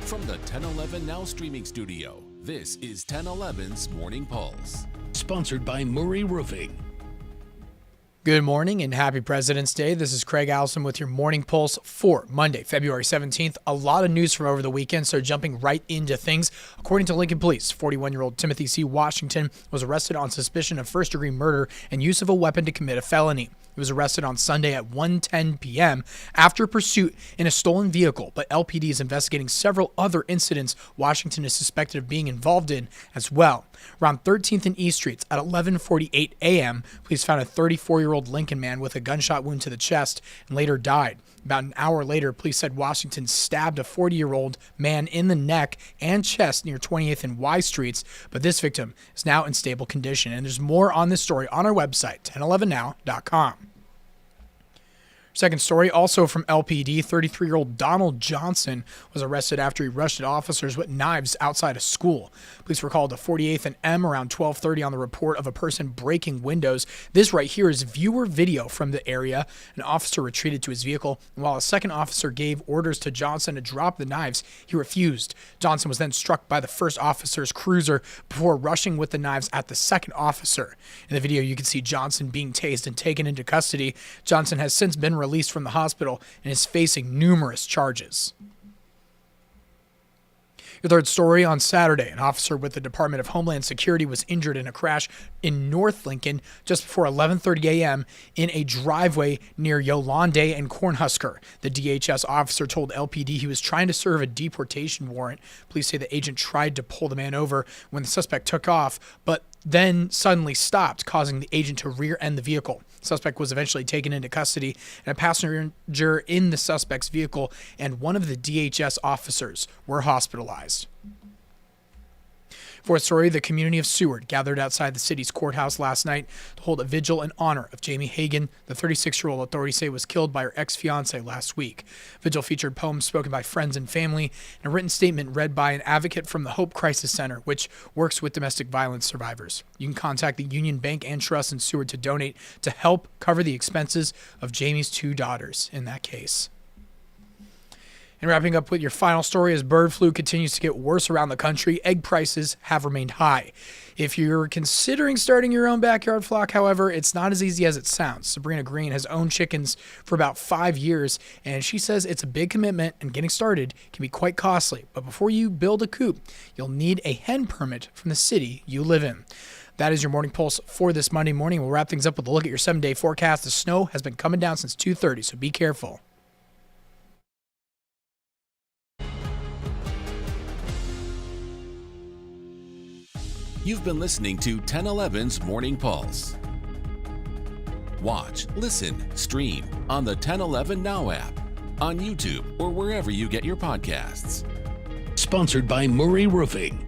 From the 1011 Now streaming studio, this is 1011's Morning Pulse. Sponsored by Murray Roofing. Good morning and happy President's Day. This is Craig Allison with your Morning Pulse for Monday, February 17th. A lot of news from over the weekend, so jumping right into things. According to Lincoln Police, 41-year-old Timothy C. Washington was arrested on suspicion of first-degree murder and use of a weapon to commit a felony. He was arrested on Sunday at 1:10 p.m. after pursuit in a stolen vehicle, but LPD is investigating several other incidents Washington is suspected of being involved in as well. Around 13th and E Streets at 11:48 a.m., police found a 34-year-old Lincoln man with a gunshot wound to the chest and later died. About an hour later, police said Washington stabbed a 40-year-old man in the neck and chest near 28th and Y Streets, but this victim is now in stable condition. And there's more on this story on our website, 1011now.com. Second story, also from LPD, 33-year-old Donald Johnson was arrested after he rushed at officers with knives outside a school. Police were called to 48th and M around 12:30 on the report of a person breaking windows. This right here is viewer video from the area. An officer retreated to his vehicle, and while a second officer gave orders to Johnson to drop the knives, he refused. Johnson was then struck by the first officer's cruiser before rushing with the knives at the second officer. In the video, you can see Johnson being tased and taken into custody. Johnson has since been released from the hospital and is facing numerous charges. Your third story, on Saturday, an officer with the Department of Homeland Security was injured in a crash in North Lincoln just before 11:30 a.m. in a driveway near Yolande and Cornhusker. The DHS officer told LPD he was trying to serve a deportation warrant. Police say the agent tried to pull the man over when the suspect took off, but then suddenly stopped, causing the agent to rear-end the vehicle. The suspect was eventually taken into custody, and a passenger in the suspect's vehicle and one of the DHS officers were hospitalized. Fourth story, the community of Seward gathered outside the city's courthouse last night to hold a vigil in honor of Jamie Hagen, the 36-year-old authorities say was killed by her ex-fiancé last week. Vigil featured poems spoken by friends and family and a written statement read by an advocate from the Hope Crisis Center, which works with domestic violence survivors. You can contact the Union Bank and Trust in Seward to donate to help cover the expenses of Jamie's two daughters in that case. And wrapping up with your final story, as bird flu continues to get worse around the country, egg prices have remained high. If you're considering starting your own backyard flock, however, it's not as easy as it sounds. Sabrina Green has owned chickens for about 5 years, and she says it's a big commitment and getting started can be quite costly. But before you build a coop, you'll need a hen permit from the city you live in. That is your Morning Pulse for this Monday morning. We'll wrap things up with a look at your 7-day forecast. The snow has been coming down since 2:30, so be careful. You've been listening to 1011's Morning Pulse. Watch, listen, stream on the 1011 Now app, on YouTube, or wherever you get your podcasts. Sponsored by Murray Roofing.